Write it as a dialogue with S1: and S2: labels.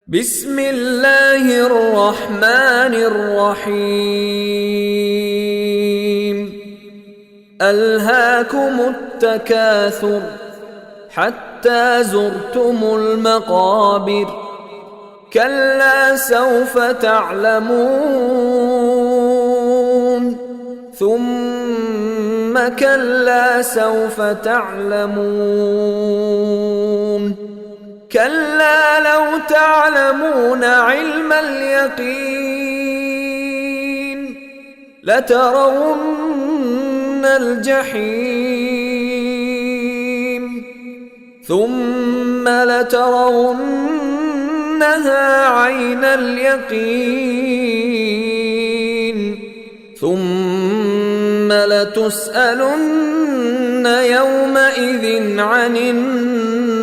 S1: بسم الله الرحمن الرحيم ألهاكم التكاثر حتى زرتم المقابر كلا سوف تعلمون ثم كلا سوف تعلمون كلا لو تعلمون علم اليقين لترون الجحيم ثم لترونها عين اليقين ثم لتسألن يومئذ عن النعيم